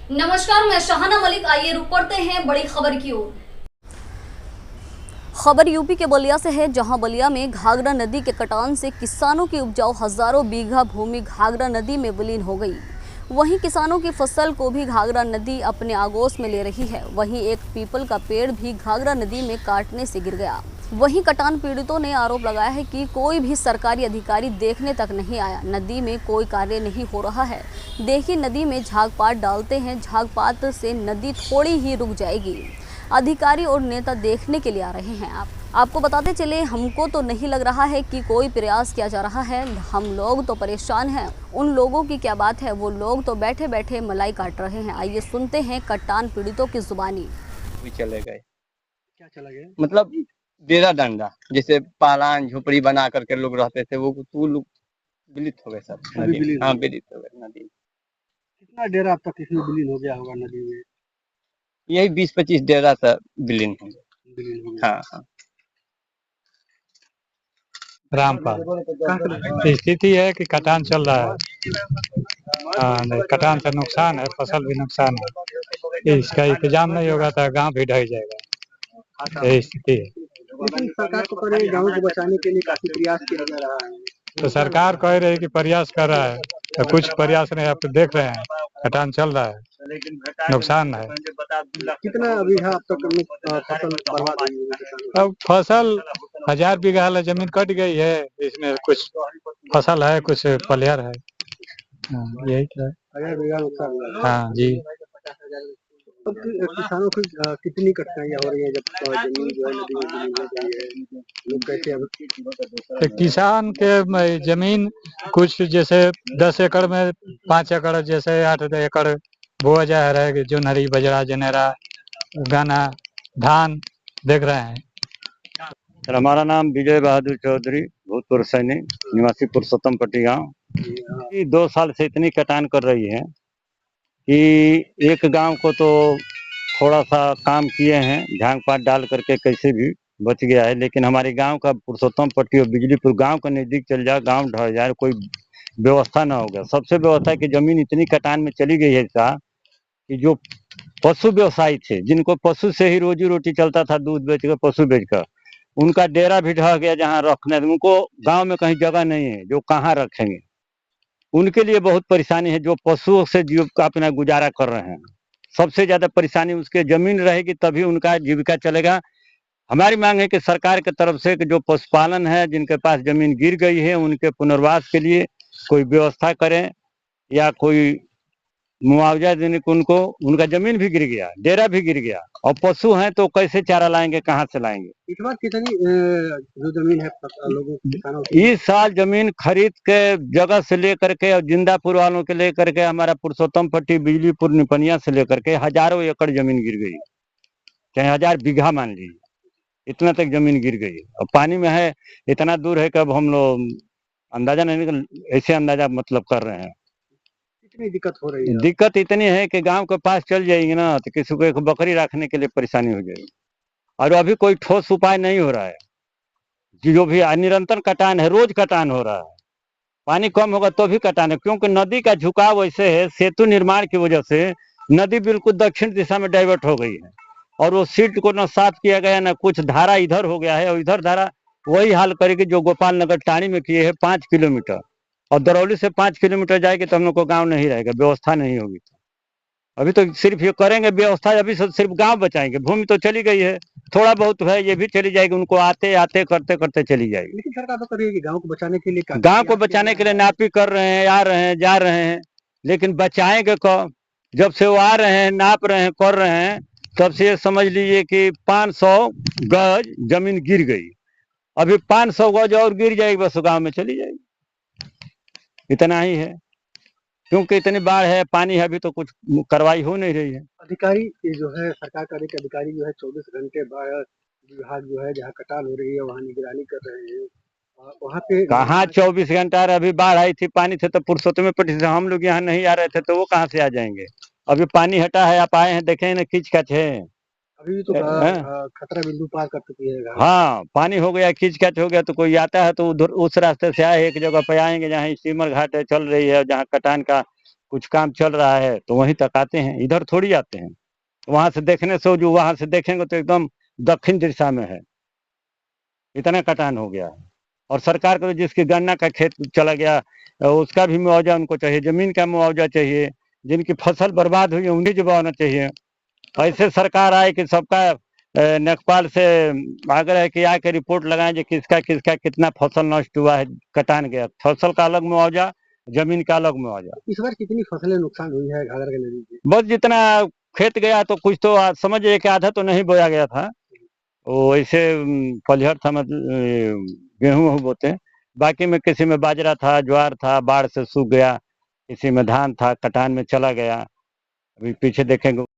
नमस्कार, मैं शाहाना मलिक। आइए रुक पड़ते हैं बड़ी खबर की ओर। खबर यूपी के बलिया से है, जहां बलिया में घाघरा नदी के कटान से किसानों की उपजाऊ हजारों बीघा भूमि घाघरा नदी में विलीन हो गई। वहीं किसानों की फसल को भी घाघरा नदी अपने आगोश में ले रही है। वहीं एक पीपल का पेड़ भी घाघरा नदी में काटने से गिर गया। वहीं कटान पीड़ितों ने आरोप लगाया है कि कोई भी सरकारी अधिकारी देखने तक नहीं आया। नदी में कोई कार्य नहीं हो रहा है। देखिए, नदी में झागपात डालते हैं, झागपात से नदी थोड़ी ही रुक जाएगी। अधिकारी और नेता देखने के लिए आ रहे हैं। आपको बताते चले, हमको तो नहीं लग रहा है कि कोई प्रयास किया जा रहा है। हम लोग तो परेशान हैं। उन लोगों की क्या बात है, वो लोग तो बैठे बैठे मलाई काट रहे हैं। आइए सुनते हैं कटान पीड़ितों की जुबानी। भी चले गए। क्या चला गया? मतलब डेरा डंडा, जैसे पालान झोपड़ी बना करके लोग रहते थे, वो लोग विलित हो गए सब सभी नदी में। विलीन हाँ, हो गए। विलित हो गए नदी में। कितना डेरा अब तक इसमें विलीन हो गया होगा नदी में? यही 20-25 डेरा सब विलीन हो गए। विलीन हो गया। हाँ हाँ। रामपाल कहाँ से लोग- स्थिति है कि कटान चल रहा है। नहीं, कटान से नुकसान है, फसल भी नुकसान है। इसका इंतजाम नहीं होगा तो गांव भी ढह जाएगा। यही स्थिति है। लेकिन सरकार को करे गाँव को बचाने के लिए काफी प्रयास किया जा रहा है। तो सरकार कह रही है कि प्रयास कर रहा है, तो कुछ प्रयास नहीं। आप तो देख रहे हैं कटान चल रहा है, नुकसान है। कितना बीघा अब तक फसल बर्बाद हुई है किसानों की? अब फसल 1000 बीघा वाला जमीन कट गई है। इसमें कुछ फसल है, कुछ पलियर है। यही तो है। 1000 बीघा नुकसान हुआ है। हाँ जी। अब किसानों की कितनी कठिनाइयाँ हो रही है जब जमीन जो है नदी में विलीन हो गई है? लोग कैसे अब तो किसान के जमीन कुछ जैसे 10 एकड़ में 5 एकड़, जैसे 8 एकड़ बोआ जा रहा है, जो नरी बजरा जनेरा गन्ना धान देख रहे हैं। सर, हमारा नाम विजय बहादुर चौधरी, भूतपूर्व सैनिक, निवासी पुरुषोत्तम पट्टी गाँव। 2 साल से इतनी कटान कर रही है कि एक गांव को तो थोड़ा सा काम किए हैं, झांग पात डाल करके कैसे भी बच गया है, लेकिन हमारे गांव का पुरुषोत्तम पट्टी और बिजलीपुर गांव के नजदीक चल जाए, गांव ढह जाए, कोई व्यवस्था ना हो गया। सबसे व्यवस्था है कि जमीन इतनी कटान में चली गई है सा कि जो पशु व्यवसायी थे, जिनको पशु से ही रोजी रोटी चलता था, दूध बेच कर पशु बेच कर, उनका डेरा भी ढह गया। जहाँ रखने, उनको गांव में कहीं जगह नहीं है, जो कहाँ रखेंगे। उनके लिए बहुत परेशानी है, जो पशुओं से जीव का अपना गुजारा कर रहे हैं। सबसे ज्यादा परेशानी उसके जमीन रहेगी तभी उनका जीविका चलेगा। हमारी मांग है कि सरकार की तरफ से कि जो पशुपालन है, जिनके पास जमीन गिर गई है, उनके पुनर्वास के लिए कोई व्यवस्था करें, या कोई मुआवजा देने को। उनको उनका जमीन भी गिर गया, डेरा भी गिर गया, और पशु हैं तो कैसे चारा लाएंगे, कहाँ से लाएंगे। इस बार कितनी जो जमीन है लोगों किसानों की? इस साल जमीन खरीद के जगह से लेकर के और जिंदापुर वालों के लेकर के, हमारा पुरुषोत्तम पट्टी बिजलीपुर निपनिया से लेकर के हजारों एकड़ जमीन गिर गई, चाहे 1000 बीघा मान लीजिए, इतना तक जमीन गिर गई। और पानी में है, इतना दूर है कि अब हम लोग अंदाजा नहीं, ऐसे अंदाजा मतलब कर रहे हैं। कितनी दिक्कत हो रही है? दिक्कत इतनी है कि गांव के पास चल जाएगी ना तो किसी को एक बकरी रखने के लिए परेशानी हो जाएगी, और अभी कोई ठोस उपाय नहीं हो रहा है। जो भी निरंतर कटान है, रोज कटान हो रहा है। पानी कम होगा तो भी कटान है, क्योंकि नदी का झुकाव ऐसे है, सेतु निर्माण की वजह से नदी बिल्कुल दक्षिण दिशा में डाइवर्ट हो गई है, और वो सीट को न साफ किया गया, न कुछ धारा इधर हो गया है, और इधर धारा वही हाल करेगी जो गोपाल नगर टाणी में किए है 5 किलोमीटर, और दरौली से 5 किलोमीटर जाएगी तो हम लोग को गाँव नहीं रहेगा, व्यवस्था नहीं होगी। अभी तो सिर्फ ये करेंगे व्यवस्था, अभी सिर्फ गांव बचाएंगे, भूमि तो चली गई है, थोड़ा बहुत है, ये भी चली जाएगी, उनको आते आते करते करते चली जाएगी। लेकिन सरकार तो कर रही है कि गांव को बचाने के लिए गांव को बचाने के लिए नापी कर रहे हैं, आ रहे हैं, जा रहे हैं, लेकिन बचाएंगे कब? जब से वो आ रहे हैं, नाप रहे हैं, कर रहे हैं, तब से ये समझ लीजिए कि 500 गज जमीन गिर गई। अभी 500 गज और गिर जाएगी, बस गाँव में चली जाएगी। इतना ही है, क्योंकि इतनी बाढ़ है, पानी है, अभी तो कुछ कार्रवाई हो नहीं रही है। अधिकारी ये जो है सरकार का एक अधिकारी जो है 24 घंटे बाढ़ विभाग जो है जहाँ कटान हो रही है वहाँ निगरानी कर रहे हैं। वहाँ पे कहाँ 24 घंटा? अभी बाढ़ आई थी, पानी थे तो पुरुषोत्तम पट्टी से हम लोग यहाँ नहीं आ रहे थे, तो वो कहाँ से आ जाएंगे? अभी पानी हटा है, आप आए हैं, देखे ना, खींच खच है। अभी भी तो खतरा बिंदु पार कर चुकी है। हाँ, पानी हो गया, खींच खच हो गया, तो कोई आता है तो उधर उस रास्ते से आए, एक जगह पे आएंगे जहाँ स्टीमर घाट है, चल रही है, जहाँ कटान का कुछ काम चल रहा है तो वहीं तक आते हैं, इधर थोड़ी आते हैं। वहां से देखने से जो वहां से देखेंगे तो एकदम दक्षिण दिशा में है, इतना कटान हो गया है। और सरकार को जिसकी गन्ना का खेत चला गया उसका भी मुआवजा उनको चाहिए, जमीन का मुआवजा चाहिए, जिनकी फसल बर्बाद हुई है उन्हें जवाना चाहिए। ऐसे सरकार आए कि सबका लेखपाल से आग्रह है कि आके रिपोर्ट लगाएं कि किसका किसका कितना फसल नष्ट हुआ है, कटान गया, फसल का अलग मुआवजा, जमीन का अलग मुआवजा। इस बार कितनी फसलें नुकसान हुई है घाघरा नदी की? बस जितना खेत गया तो कुछ तो समझिए कि आधा तो नहीं बोया गया था, वो ऐसे पलिहर था, मतलब गेहूं बोते हैं, बाकी में किसी में बाजरा था, ज्वार था, बाढ़ से सूख गया, किसी में धान था, कटान में चला गया। अभी पीछे देखेंगे